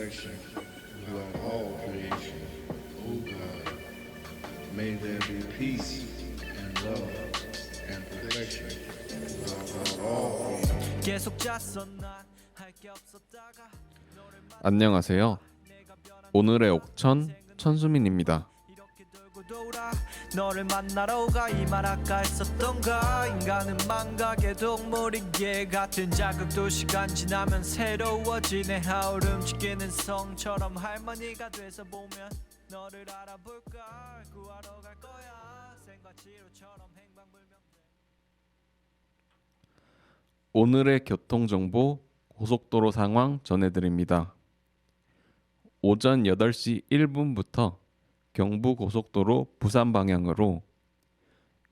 perfection throughout all creation. O God, may there be peace and love and perfection throughout all creation. 계속 짰어 난할게 없었다가 안녕하세요. 오늘의 옥천 천수민입니다. 이렇게 돌고 돌아 너를 만나러 가 이 말 아까 했었던가. 인간은 망각의 동물이기에 같은 자극도 시간 지나면 새로워지네. 하울 움직이는 성처럼 할머니가 돼서 보면 너를 알아볼까. 구하러 갈 거야 생과치료처럼 행방불명돼. 오늘의 교통정보 고속도로 상황 전해드립니다. 오전 8시 1분부터 경부고속도로 부산 방향으로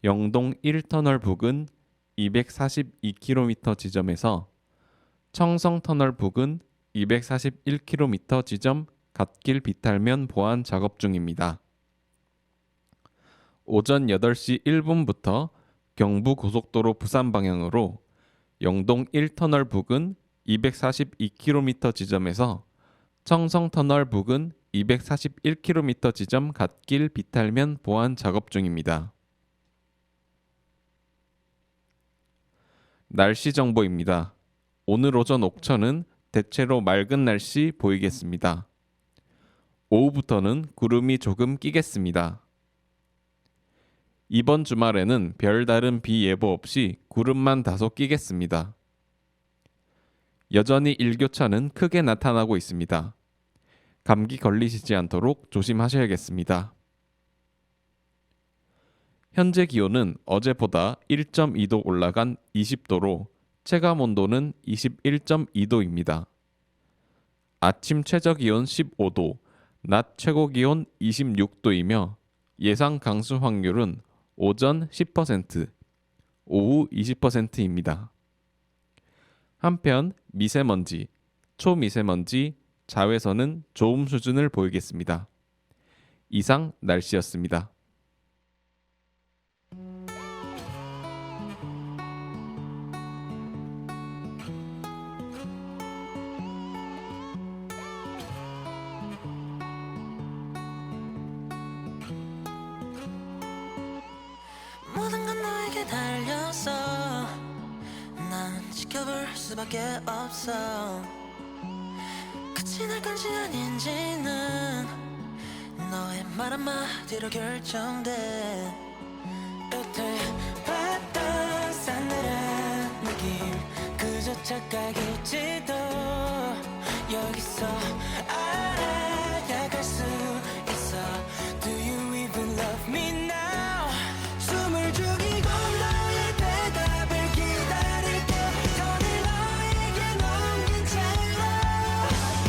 영동 1터널 부근 242km 지점에서 청성터널 부근 241km 지점 갓길 비탈면 보완 작업 중입니다. 오전 8시 1분부터 경부고속도로 부산 방향으로 영동 1터널 부근 242km 지점에서 청성터널 부근 241km 지점 갓길 비탈면 보완 작업 중입니다. 날씨 정보입니다. 오늘 오전 옥천은 대체로 맑은 날씨 보이겠습니다. 오후부터는 구름이 조금 끼겠습니다. 이번 주말에는 별다른 비 예보 없이 구름만 다소 끼겠습니다. 여전히 일교차는 크게 나타나고 있습니다. 감기 걸리시지 않도록 조심하셔야겠습니다. 현재 기온은 어제보다 1.2도 올라간 20도로 체감 온도는 21.2도입니다. 아침 최저 기온 15도, 낮 최고 기온 26도이며 예상 강수 확률은 오전 10%, 오후 20%입니다. 한편 미세먼지, 초미세먼지, 자외선은 좋음 수준을 보이겠습니다. 이상 날씨였습니다. 모든 건 너에게 달려서 난 지켜볼 수밖에 없어. 끝이 날 건지 아닌지는 너의 말 한마디로 결정돼. 끝을 봤던 싸늘한 느낌 그저 착각일지도 여기서 알아야 갈 수 있어. Do you even love me now? 숨을 죽이고 너의 대답을 기다릴게. 손을 너에게 넘긴 채로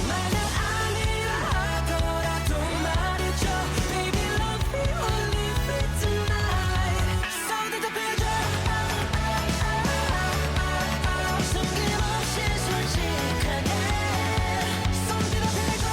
만약 아니라 하더라도 말해줘. Baby love me or leave it tonight. 손을 더 빌려 숨김없이 솔직하게. 손을 더 빌려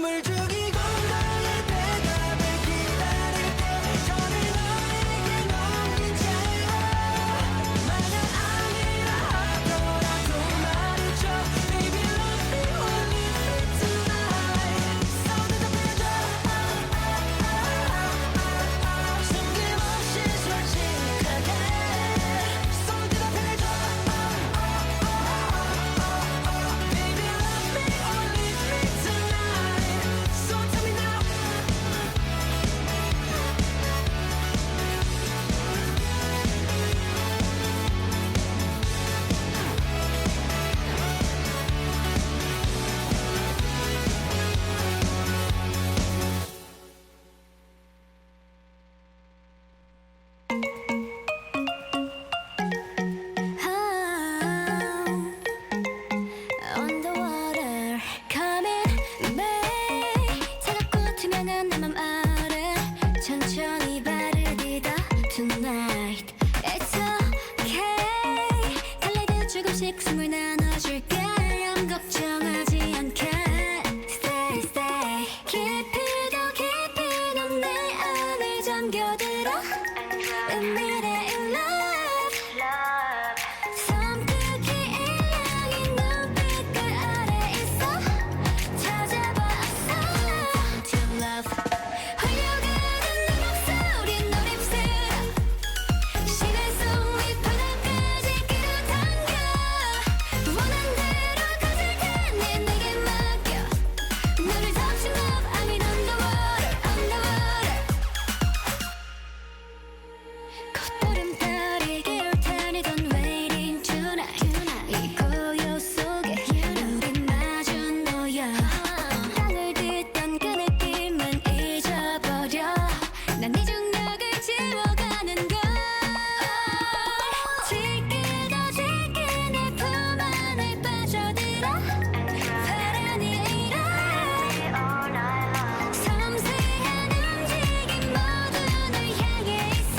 숨을 죽이고 너의 대답을 기다릴게 전을 너에게 넘긴 채로 만약 아니라 하더라도 말해줘 Baby love me or leave me tonight So 대답해줘 숨김없이 솔직하게 So 대답해줘 Baby love me or leave me tonight So tell me now Underwater coming back 차갑고 투명한 내 맘 아래 천천히 발을 디뎌 Tonight It's okay 달래듯 조금씩 숨을 나눠줄게 아무 걱정하지 않게 Stay stay 깊이도 깊이 넌 내 안에 잠겨들어 은밀해 in love 섬뜩히 일렁이 눈빛깔 아래 있어 찾아봤어 To love 흘려가는 내 목소리 널 입술어 시간 속 밑바닥까지 끌어당겨 원한 대로 가질 테니 내게 맡겨 너를 touching love I'm in underwater 콧보름달이 기울 테니 don't waiting tonight 이 고요 속에 우린 마주 놓여 땅을 딛던 그 느낌은 잊어버려 난 네 중력을 지워가는 걸 짙게도 짙게 내 품 안에 빠져들어 파란이 일어 섬세한 움직임 모두 널 향해 있어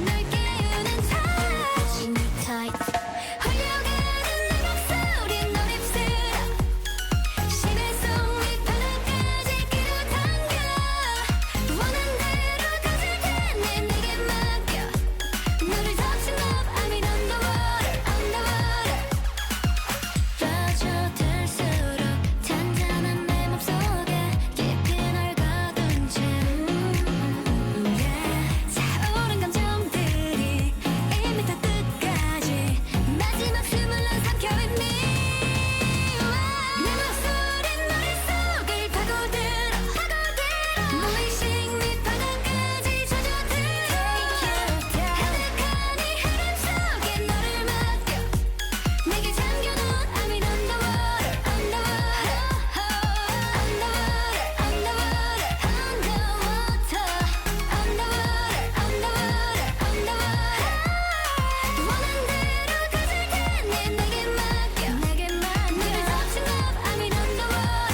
널 깨우는 touch me tight 흘려가는 내 목소리 널 입술어 시간 속 밑바닥까지 끌어당겨 원한 대로 가질 테니 내게 맡겨 너를 touching love I'm in underwater 빠져들수록 잔잔한 내 맘속에 깊이 널 가둔 채 차오른 감정들이 1m 끝까지 마지막 숨을 난 삼켜 with me 내 목소리 머릿속을 파고들어 무의식 밑바닥까지 젖어들어 가득한 이 흐름 속에 너를 맡겨 내게 잠겨놓은 I'm in underwater 원한 대로 가질 테니 내게 맡겨 너를 touching love I'm in underwater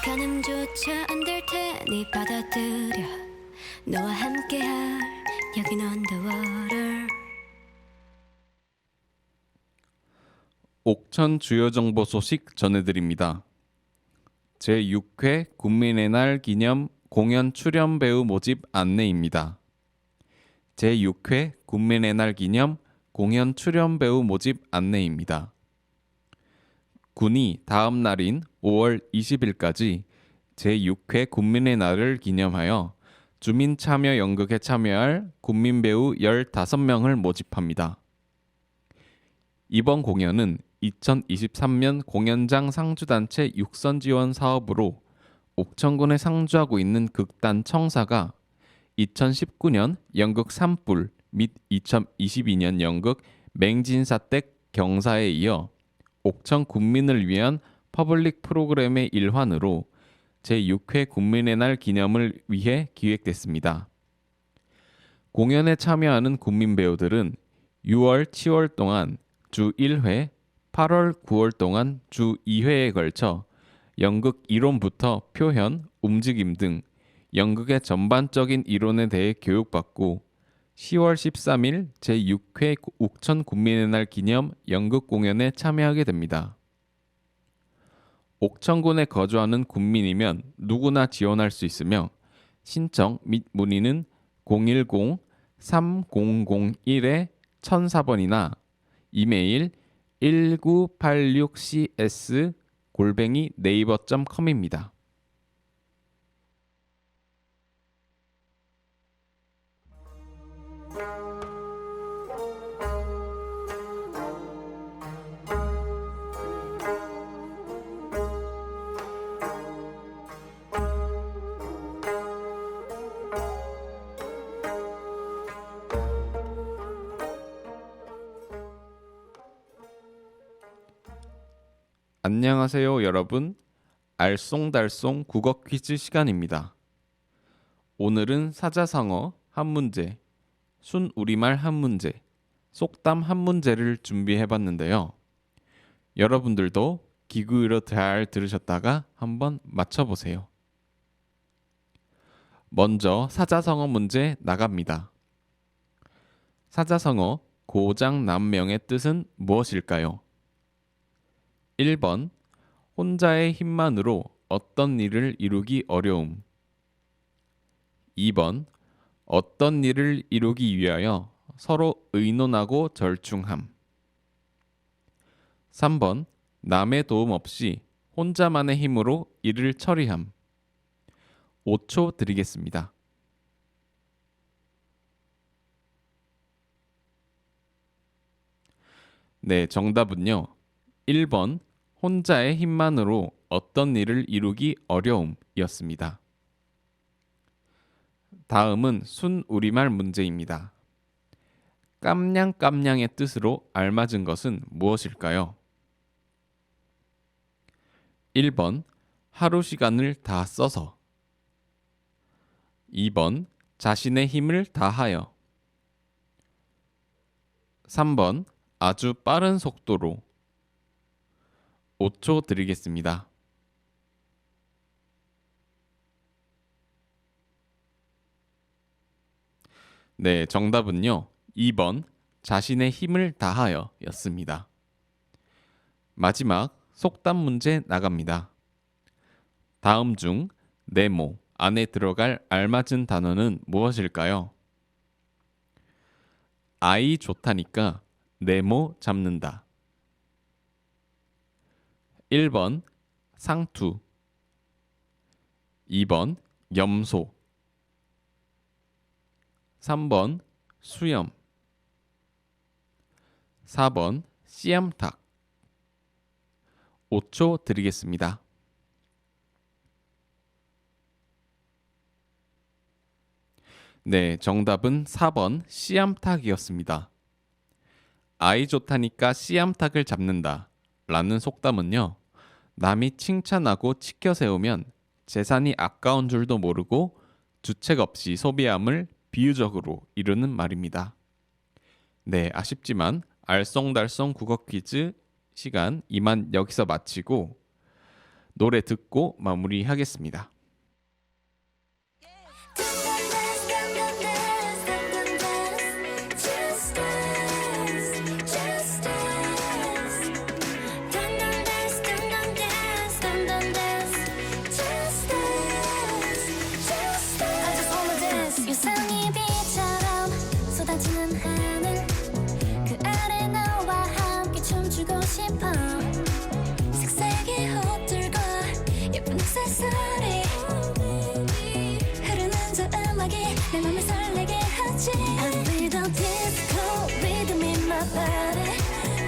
가늠조차 안 될 테니 받아들여 너와 함께할 여긴 underwater 옥천 주요 정보 소식 전해드립니다. 제6회 국민의 날 기념 공연 출연 배우 모집 안내입니다. 제6회 국민의 날 기념 공연 출연 배우 모집 안내입니다. 군이 다음 날인 5월 20일까지 제6회 국민의 날을 기념하여 주민 참여 연극에 참여할 국민 배우 15명을 모집합니다. 이번 공연은 2023년 공연장 상주단체 육선 지원 사업으로 옥천군에 상주하고 있는 극단 청사가 2019년 연극 산불 및 2022년 연극 맹진사댁 경사에 이어 옥천 국민을 위한 퍼블릭 프로그램의 일환으로 제6회 국민의 날 기념을 위해 기획됐습니다. 공연에 참여하는 국민 배우들은 6월, 7월 동안 주 1회, 8월, 9월 동안 주 2회에 걸쳐 연극 이론부터 표현, 움직임 등 연극의 전반적인 이론에 대해 교육받고 10월 13일 제6회 옥천 국민의 날 기념 연극 공연에 참여하게 됩니다. 옥천군에 거주하는 군민이면 누구나 지원할 수 있으며 신청 및 문의는 010-3001-1004번이나 이메일 1986cs@naver.com입니다. 안녕하세요, 여러분. 알쏭달쏭 국어 퀴즈 시간입니다. 오늘은 사자성어 한 문제, 순우리말 한 문제, 속담 한 문제를 준비해 봤는데요. 여러분들도 귀 기울여 잘 들으셨다가 한번 맞춰 보세요. 먼저 사자성어 문제 나갑니다. 사자성어 고장난명의 뜻은 무엇일까요? 1번 혼자의 힘만으로 어떤 일을 이루기 어려움. 2번 어떤 일을 이루기 위하여 서로 의논하고 절충함. 3번 남의 도움 없이 혼자만의 힘으로 일을 처리함. 5초 드리겠습니다. 네, 정답은요. 1번 혼자의 힘만으로 어떤 일을 이루기 어려움이었습니다. 다음은 순우리말 문제입니다. 깜냥깜냥의 뜻으로 알맞은 것은 무엇일까요? 1번 하루 시간을 다 써서. 2번 자신의 힘을 다하여. 3번 아주 빠른 속도로. 5초 드리겠습니다. 네, 정답은요. 2번 자신의 힘을 다하여 였습니다. 마지막 속담 문제 나갑니다. 다음 중 네모 안에 들어갈 알맞은 단어는 무엇일까요? 아이 좋다니까 네모 잡는다. 1번 상투. 2번 염소. 3번 수염. 4번 씨암탉. 5초 드리겠습니다. 네, 정답은 4번 씨암탉이었습니다. 아이 좋다니까 씨암탉을 잡는다 라는 속담은요, 남이 칭찬하고 치켜 세우면 재산이 아까운 줄도 모르고 주책 없이 소비함을 비유적으로 이루는 말입니다. 네, 아쉽지만 알쏭달쏭 국어 퀴즈 시간 이만 여기서 마치고 노래 듣고 마무리하겠습니다. 유성이 비처럼 쏟아지는 하늘 그 아래 너와 함께 춤추고 싶어 색색의 옷들과 예쁜 액세서리 흐르는 저 음악이 내 맘을 설레게 하지 I feel the disco rhythm in my body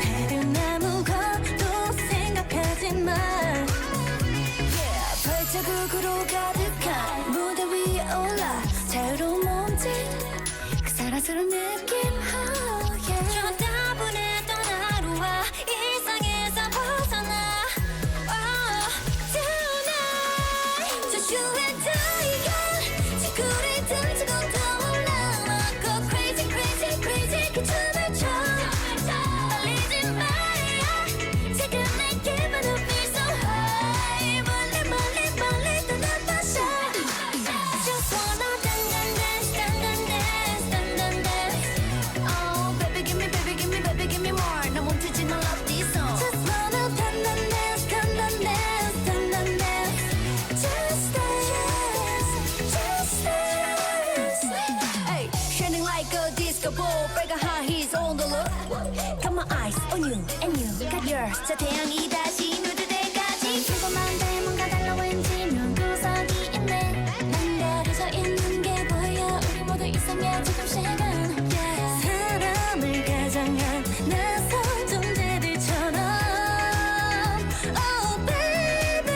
다른 아무것도 생각하지 마 발자국으로 가득한 무대 위에 올라 자유로운 몸짓 그 사랑스러운 느낌 oh yeah 저 따분했던 하루와 일상에서 벗어나 oh tonight Just you and I again 지구를 등지고 떠올라 막 crazy crazy crazy 그 춤을 춰 떨리지 마야 지금 내 기분은 feel so high 멀리 멀리 멀리 떠나봐서 Just wanna dance dance dance dance dance dance dance oh fire 저 태양이 다시 누들 때까지 궁금한데 뭔가 달라 왠지 묘한 구석이 있네 망가져져 있는 게 보여 우리 모두 이상해 조금씩은 사람을 가장한 낯선 존재들처럼 Oh baby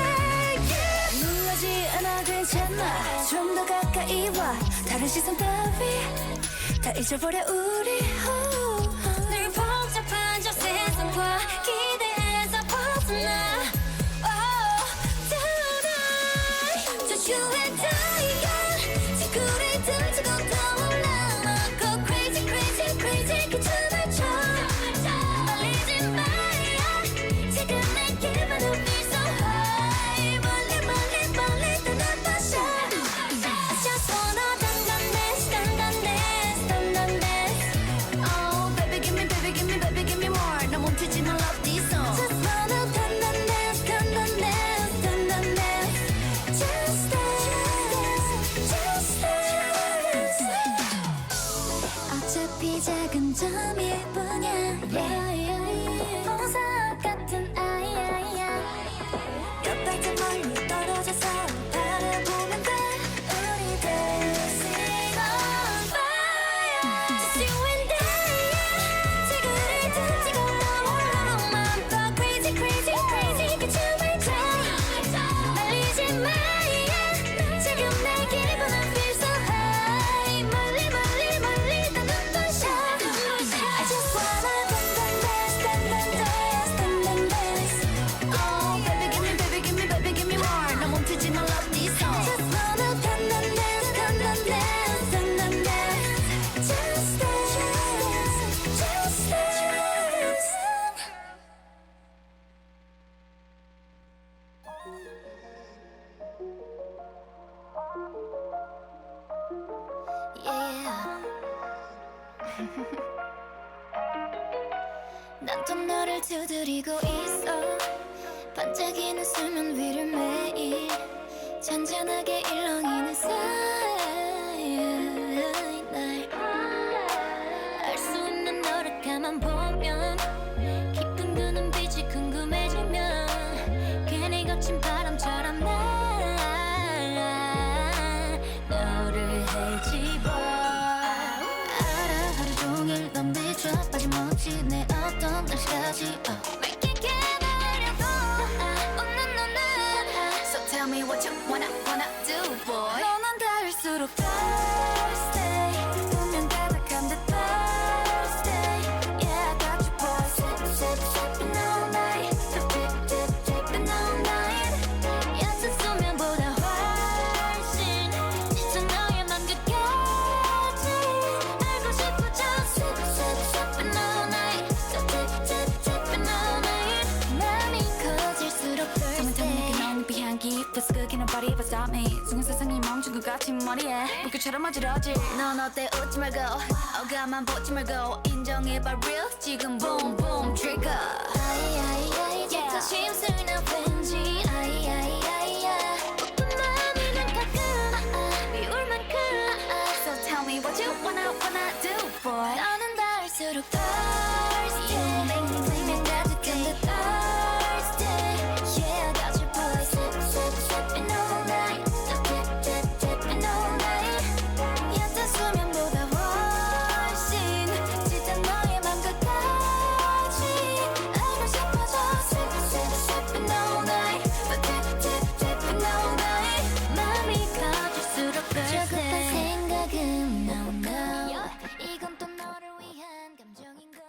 yeah. 놀라지 않아 괜찮아 좀 더 가까이 와 다른 시선 따위 다 잊어버려 우리 늘 복잡한 저 세상과 기대에서 벗어나 Oh tonight Just you and I yeah. 지구를 tum치고 떠올라 Go crazy crazy crazy 그 춤을 춰 말리지 마야 지금 내 기분은 feel so high 멀리 멀리 멀리 떠나봐 shine I just wanna dance dance dance Oh baby give me baby give me more 나 멈추지 마 love this song Just wanna dance dance dance Just dance just dance 어차피 작은 점일 뿐이야 보석 같은 아이야 몇 발짝 멀리 떨어져서 바라보면 돼 우리들 sing on fire Just you and I 지구를 tum치고 떠올라 맘껏 crazy crazy crazy 그 춤을 춰 말리지 마야 지금 내 기분은 feel so high 멀리 멀리 멀리 떠나봐 shine I just wanna dance Oh baby give me more 나 멈추지 마 love this song Just wanna dance Just dance just dance Yeah 난 또 너를 두드리고 있어 반짝이는 수면 위를 매일 잔잔하게 일렁이는 사이 날알 수 있는 너를 가만 보면 깊은 그 눈빛이 궁금해지면 괜히 거친 바람처럼 나 너를 헤집어 알아 하루 종일 넌 미쳐 빠짐없이 내 어떤 날씨까지 Make it get 하려고 웃는 너는 So tell me what you wanna do boy 너만 닿을수록 thirsty 운명 가득한데 thirsty Yeah I got you boy sipping all night sipping all night 얕은 수면보다 훨씬 짙은 너의 맘 끝까지 알고 싶어 just sipping all night sipping all night 맘이 커질수록 thirsty 내 향기 부스크기는 body beside me 순간 세상이 멈춘 것 같은 머리에 물결처럼 어지러지 넌 어때 웃지 말고 어가만 보지 말고 인정해봐 real 지금 boom boom trigger 아이아이아이 짙은 심술나 왠지 아이아이아이야 오픈 마음이 난 가끔 미울 만큼 So tell me what you wanna do boy 너는 닿을수록 thirsty 운명 가득한데 thirsty Yeah I got you boy sipping all night sipping all night 얕은 수면보다 훨씬 짙은 너의 맘 끝까지 알고 싶어져 sipping all night sipping all night 맘이 커질수록 조급한 생각은 no no 이건 또 너를 위한 감정인 거야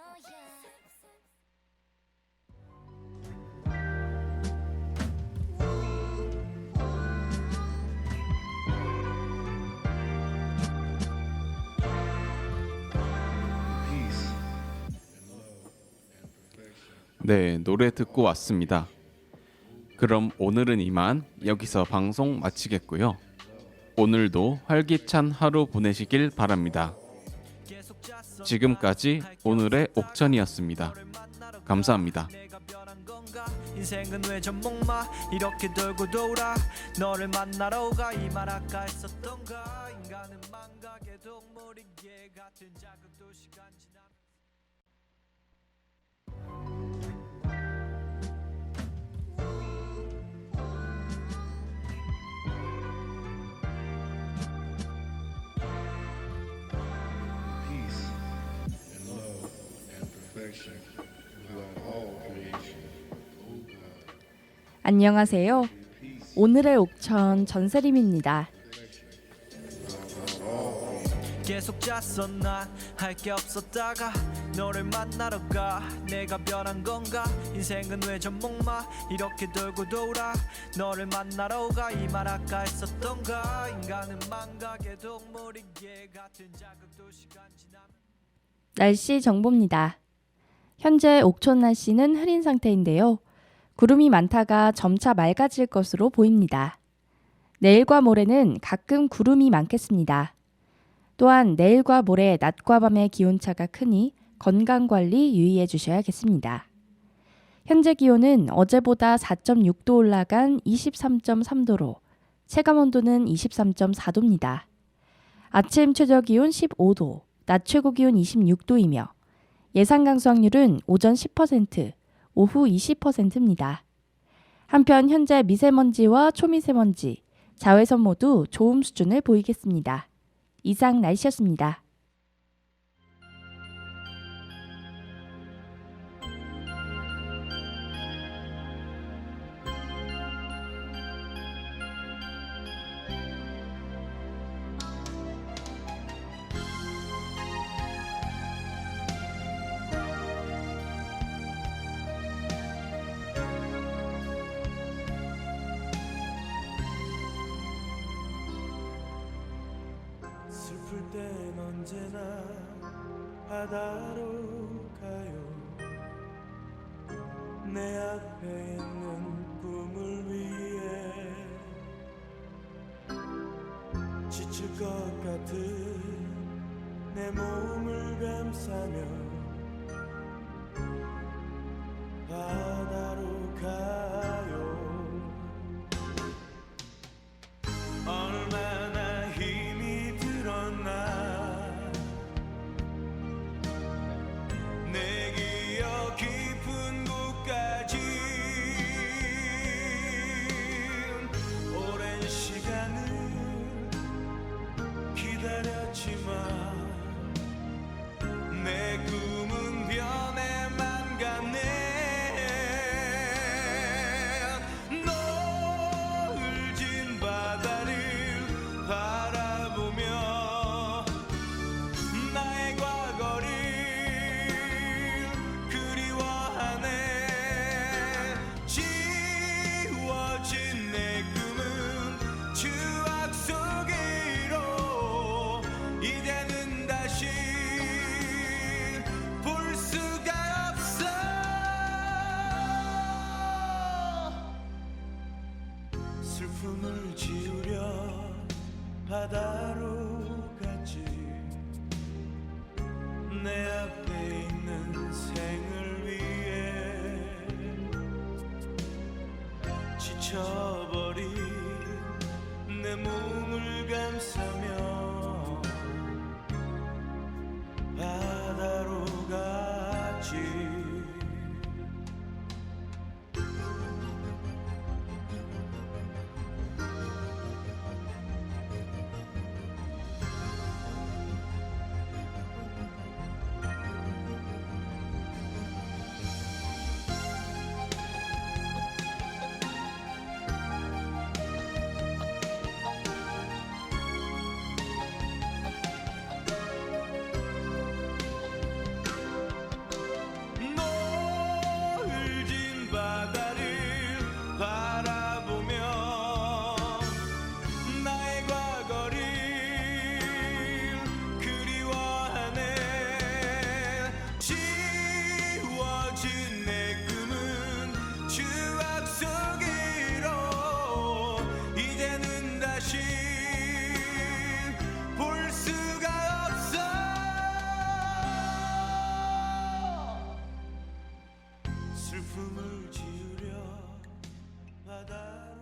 Peace and love and perfection. 네, 노래 듣고 왔습니다. 그럼 오늘은 이만 여기서 방송 마치겠고요. 오늘도 활기찬 하루 보내시길 바랍니다. 지금까지 오늘의 옥천이었습니다. 감사합니다. 내가 변한 건가? 인생은 왜 전목마 이렇게 돌고 돌아 너를 만나러 가 이 말 아까 했었던가 인간은 망각의 동물이기에 같은 자극도 시간 지나면 perfection throughout all creation. O God, 안녕하세요. 오늘의 옥천 전세림입니다. throughout all creation. 계속 짰어 난 할 게 없었다가 너를 만나러 가 내가 변한 건가 인생은 왜 저 목마 이렇게 돌고 돌아 너를 만나러 가 이 말 아까 했었던가 인간은 망각의 동물이기에 같은 자극도 시간 지나면 날씨 정보입니다. 현재 옥천 날씨는 흐린 상태인데요. 구름이 많다가 점차 맑아질 것으로 보입니다. 내일과 모레는 가끔 구름이 많겠습니다. 또한 내일과 모레 낮과 밤의 기온차가 크니 건강관리 유의해 주셔야겠습니다. 현재 기온은 어제보다 4.6도 올라간 23.3도로 체감온도는 23.4도입니다. 아침 최저기온 15도, 낮 최고기온 26도이며 예상 강수확률은 오전 10%, 오후 20%입니다. 한편 현재 미세먼지와 초미세먼지, 자외선 모두 좋음 수준을 보이겠습니다. 이상 날씨였습니다. 슬플 땐 언제나 바다로 가요 내 앞에 있는 꿈을 위해 지칠 것 같은 내 몸을 감싸며 바다로 가요 얼마나 힘이 들었나 내 기억 깊은 곳까지 오랜 시간을 기다렸지만 내 꿈은 변해만 가네 노을진 바다를 바라보며 나의 과거를 그리워하네 지워진 내 꿈은 추억 속으로 이제는 다시 볼 수가 없어 슬픔을 지우려 바다로 갔지 내 앞에 있는 생을 위해 지쳐버린 내 몸을 감싸며 바다로 갔지 노을진 바다를 바라보며 나의 과거를 그리워하네 지워진 내 꿈은 추억 속으로 이제는 다시 볼 수가 없어 슬픔을 지우려 바다로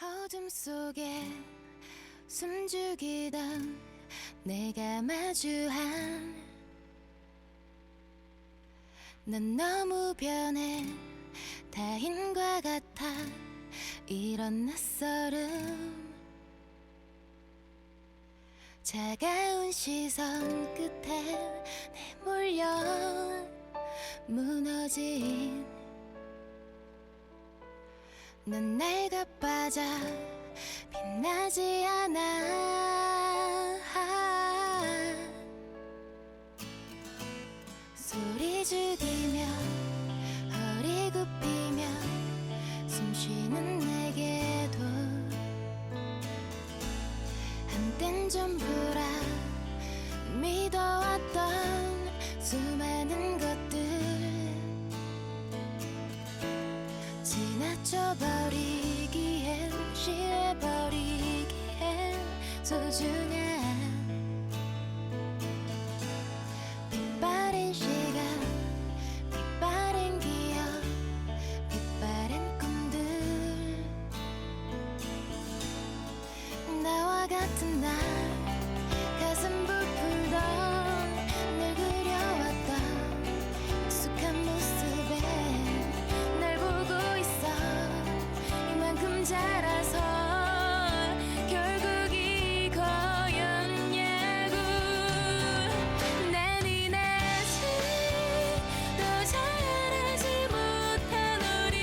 어둠 속에 숨죽이던 내가 마주한 난 너무 변해 타인과 같아 이런 낯설음 차가운 시선 끝에 내몰려 무너진 넌 내가 빠져 빛나지 않아 소리 죽이며 허리 굽히며 숨 쉬는 내게도 한땐 전부라 믿어왔던 수많은 것들 지나쳐버리기엔 취해버리기엔 소중한 빛바랜 시간 빛바랜 기억 빛바랜 꿈들 나와 같은 날 가슴 부풀던 늘 그려왔던 익숙한 모습에 날 보고 있어 이만큼 자라서 결국 이거였냐고 난 이내지 더 잘하지 못한 어린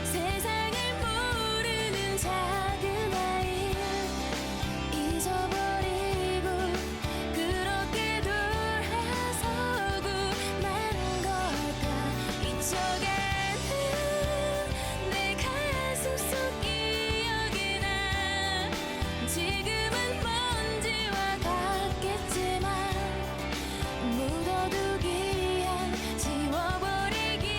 세상을 모르는 작은 아이 잊어버리고 그렇게 돌아서고 마는 걸까 이쪽에는 내 가슴 속 기억이 나 지금은 먼지와 같겠지만 묻어두기엔 지워버리기엔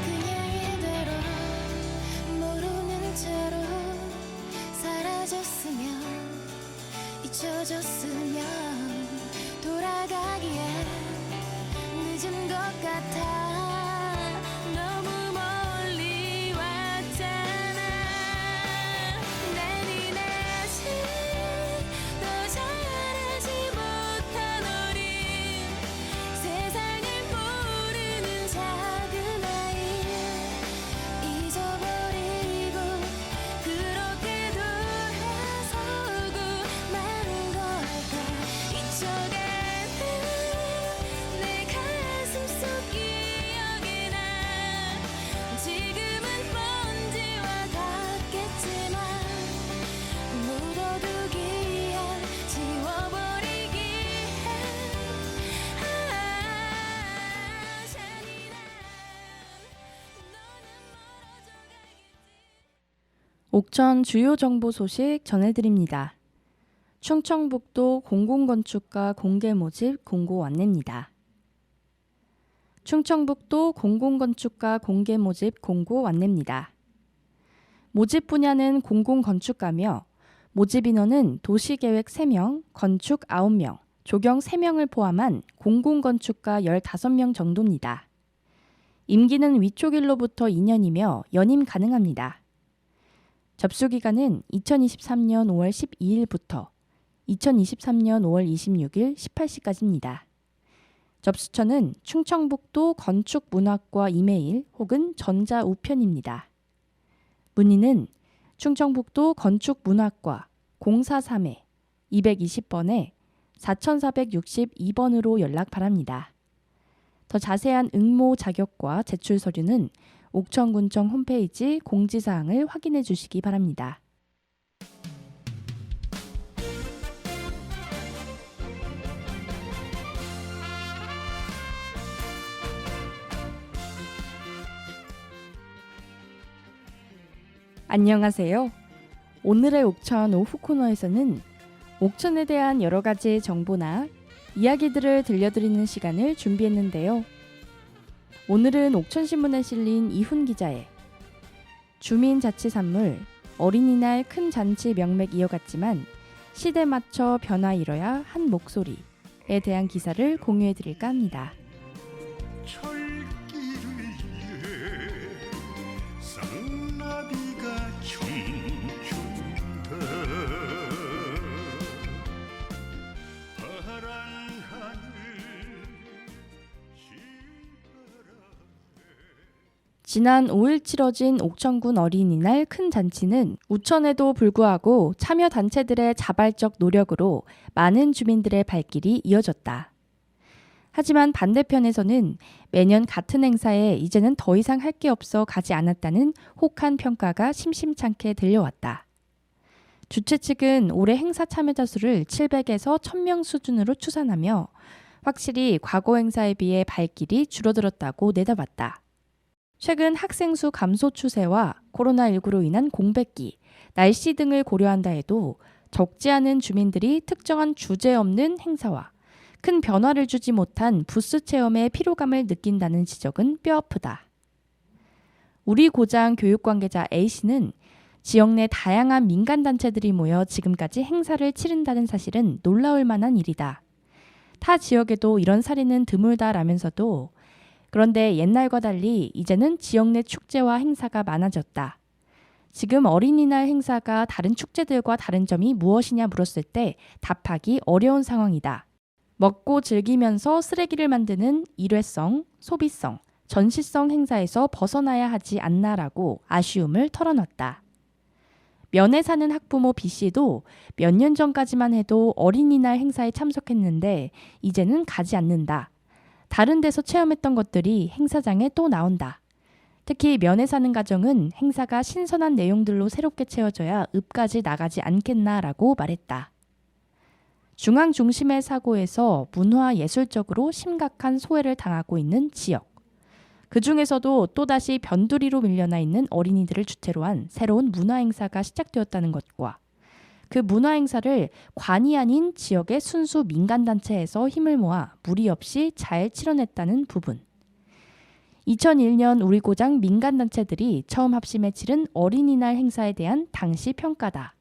그냥 이대로 모르는 채로 사라졌으면 잊혀졌으면 돌아가기엔 늦은 것 같아 너무 멀리 왔잖아 난 이내지 더 잘하지 못한 어린 세상을 모르는 작은 아이 잊어버리고 그렇게 돌아서고 마는 걸까 이쪽에는 내 가슴 속 기억이 나 지금은 먼지와 같겠지만 묻어두기엔 지워버리기엔 잔인한 너는 멀어져 가겠지 옥천 주요 정보 소식 전해드립니다. 충청북도 공공건축가 공개 모집 공고 안내입니다. 충청북도 공공건축가 공개 모집 공고 안내입니다. 모집 분야는 공공건축가며 모집 인원은 도시계획 3명, 건축 9명, 조경 3명을 포함한 공공건축가 15명 정도입니다. 임기는 위촉일로부터 2년이며 연임 가능합니다. 접수기간은 2023년 5월 12일부터 2023년 5월 26일 18시까지입니다. 접수처는 충청북도 건축문학과 이메일 혹은 전자우편입니다. 문의는 충청북도 건축문학과 043-220번에 4462번으로 연락 바랍니다. 더 자세한 응모 자격과 제출 서류는 옥천군청 홈페이지 공지사항을 확인해 주시기 바랍니다. 안녕하세요. 오늘의 옥천 오후 코너에서는 옥천에 대한 여러 가지 정보나 이야기들을 들려드리는 시간을 준비했는데요. 오늘은 옥천신문에 실린 이훈 기자의 주민자치산물 어린이날 큰 잔치 명맥 이어갔지만 시대 맞춰 변화 이뤄야 한 목소리에 대한 기사를 공유해드릴까 합니다. 철길 위에 지난 5일 치러진 옥천군 어린이날 큰 잔치는 우천에도 불구하고 참여 단체들의 자발적 노력으로 많은 주민들의 발길이 이어졌다. 하지만 반대편에서는 매년 같은 행사에 이제는 더 이상 할 게 없어 가지 않았다는 혹한 평가가 심심찮게 들려왔다. 주최 측은 올해 행사 참여자 수를 700에서 1000명 수준으로 추산하며 확실히 과거 행사에 비해 발길이 줄어들었다고 내다봤다. 최근 학생 수 감소 추세와 코로나19로 인한 공백기, 날씨 등을 고려한다 해도 적지 않은 주민들이 특정한 주제 없는 행사와 큰 변화를 주지 못한 부스 체험에 피로감을 느낀다는 지적은 뼈아프다. 우리 고장 교육 관계자 A씨는 지역 내 다양한 민간단체들이 모여 지금까지 행사를 치른다는 사실은 놀라울 만한 일이다. 타 지역에도 이런 사례는 드물다라면서도 그런데 옛날과 달리 이제는 지역 내 축제와 행사가 많아졌다. 지금 어린이날 행사가 다른 축제들과 다른 점이 무엇이냐 물었을 때 답하기 어려운 상황이다. 먹고 즐기면서 쓰레기를 만드는 일회성, 소비성, 전시성 행사에서 벗어나야 하지 않나라고 아쉬움을 털어놨다. 면에 사는 학부모 B씨도 몇 년 전까지만 해도 어린이날 행사에 참석했는데 이제는 가지 않는다. 다른 데서 체험했던 것들이 행사장에 또 나온다. 특히 면에 사는 가정은 행사가 신선한 내용들로 새롭게 채워져야 읍까지 나가지 않겠나라고 말했다. 중앙 중심의 사고에서 문화 예술적으로 심각한 소외를 당하고 있는 지역. 그 중에서도 또다시 변두리로 밀려나 있는 어린이들을 주체로 한 새로운 문화 행사가 시작되었다는 것과 그 문화 행사를 관이 아닌 지역의 순수 민간단체에서 힘을 모아 무리 없이 잘 치러냈다는 부분. 2001년 우리 고장 민간단체들이 처음 합심해 치른 어린이날 행사에 대한 당시 평가다.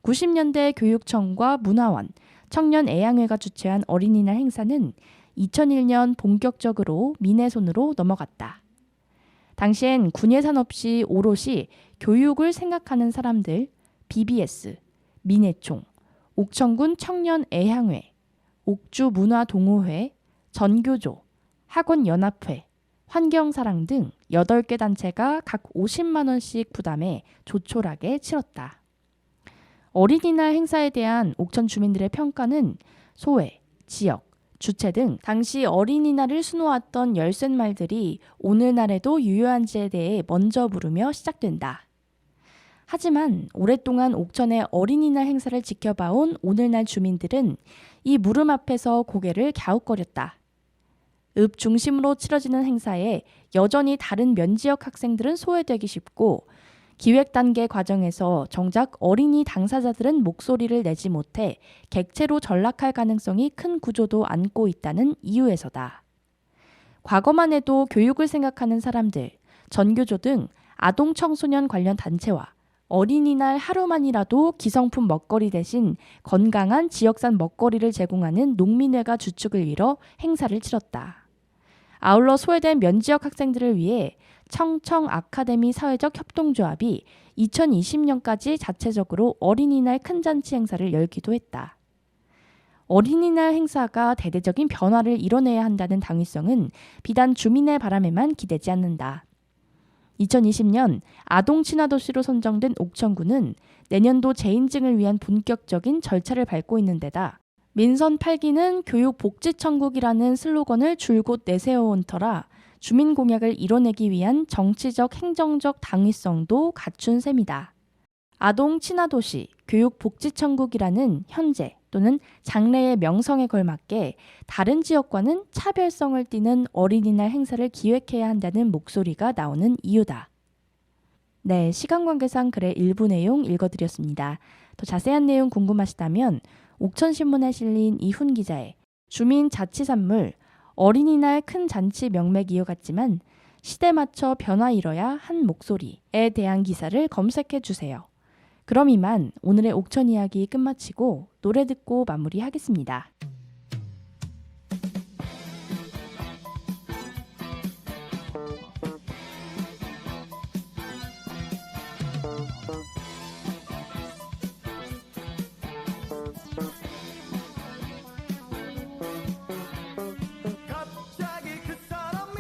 90년대 교육청과 문화원, 청년애양회가 주최한 어린이날 행사는 2001년 본격적으로 민의 손으로 넘어갔다. 당시엔 군예산 없이 오롯이 교육을 생각하는 사람들, BBS, 민해총, 옥천군 청년애향회, 옥주문화동호회, 전교조, 학원연합회, 환경사랑 등 8개 단체가 각 50만 원씩 부담해 조촐하게 치렀다. 어린이날 행사에 대한 옥천 주민들의 평가는 소외, 지역, 주체 등 당시 어린이날을 수놓았던 열쇠말들이 오늘날에도 유효한지에 대해 먼저 물으며 시작된다. 하지만 오랫동안 옥천의 어린이날 행사를 지켜봐온 오늘날 주민들은 이 물음 앞에서 고개를 갸웃거렸다. 읍 중심으로 치러지는 행사에 여전히 다른 면지역 학생들은 소외되기 쉽고 기획 단계 과정에서 정작 어린이 당사자들은 목소리를 내지 못해 객체로 전락할 가능성이 큰 구조도 안고 있다는 이유에서다. 과거만 해도 교육을 생각하는 사람들, 전교조 등 아동 청소년 관련 단체와 어린이날 하루만이라도 기성품 먹거리 대신 건강한 지역산 먹거리를 제공하는 농민회가 주축을 이뤄 행사를 치렀다. 아울러 소외된 면지역 학생들을 위해 청청 아카데미 사회적 협동조합이 2020년까지 자체적으로 어린이날 큰 잔치 행사를 열기도 했다. 어린이날 행사가 대대적인 변화를 이뤄내야 한다는 당위성은 비단 주민의 바람에만 기대지 않는다. 2020년 아동 친화도시로 선정된 옥천군은 내년도 재인증을 위한 본격적인 절차를 밟고 있는 데다 민선 8기는 교육복지천국이라는 슬로건을 줄곧 내세워온 터라 주민 공약을 이뤄내기 위한 정치적 행정적 당위성도 갖춘 셈이다. 아동 친화도시, 교육복지천국이라는 현재 또는 장래의 명성에 걸맞게 다른 지역과는 차별성을 띠는 어린이날 행사를 기획해야 한다는 목소리가 나오는 이유다. 네, 시간 관계상 글의 일부 내용 읽어드렸습니다. 더 자세한 내용 궁금하시다면 옥천신문에 실린 이훈 기자의 주민 자치산물 어린이날 큰 잔치 명맥 이어갔지만 시대 맞춰 변화 이뤄야 한 목소리에 대한 기사를 검색해 주세요. 그럼 이만 오늘의 옥천 이야기 끝마치고 노래 듣고 마무리하겠습니다. 갑자기 그 사람이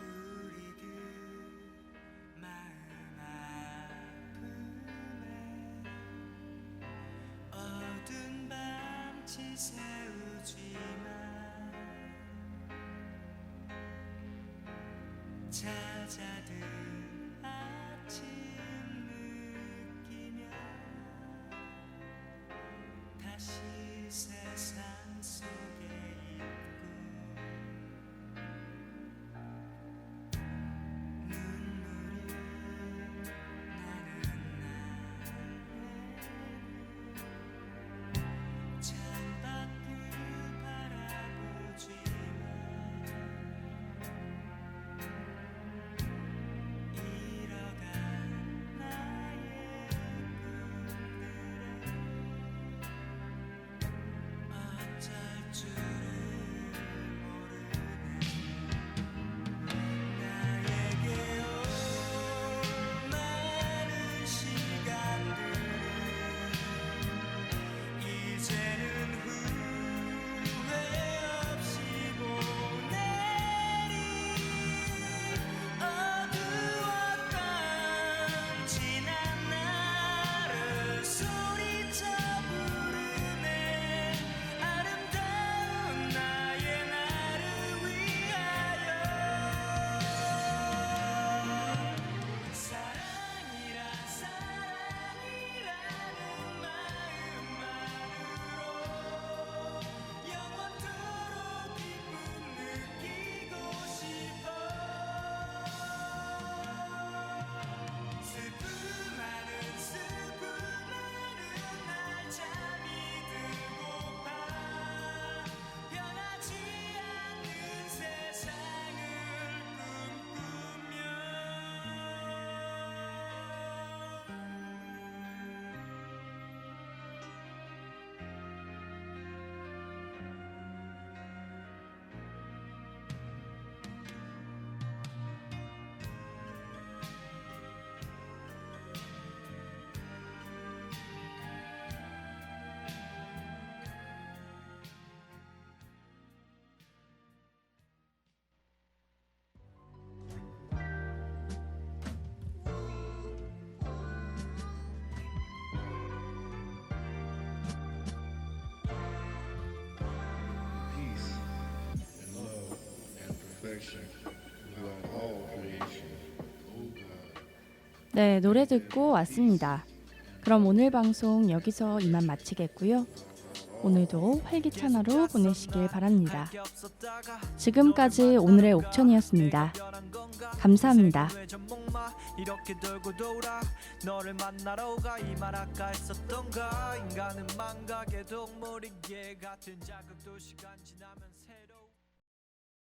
우리들 마음 아픔에 어두운 밤치 세우지만 찾아든 아침 느끼며 다시 세상 속에 있고 눈물이 나는 나를 창밖을 바라보지만 잃어간 나의 꿈들에 어쩔 줄을 모르네 나에게 온 많은 시간들을 이제는 후회 없이 보내리 어두웠던 지난 날을 소리쳐 부르네 아름다운 나의 나를 위하여 사랑이라는 마음만으로 영원토록 기쁨 느끼고 싶어 슬픔 많은 날 잠이 들고파 변하지 않는 세상을 꿈꾸며 Peace and love and perfection throughout all creation. O God. 네, 노래 듣고 왔습니다. 그럼 오늘 방송 여기서 이만 마치겠고요. 오늘도 활기찬 하루 보내시길 바랍니다. 지금까지 오늘의 옥천이었습니다. 감사합니다. 이렇게 돌고 돌아 너를 만나러 가 이 말 아까 했었던가 인간은 망각의 동물이기에 같은 자극도 시간 지나면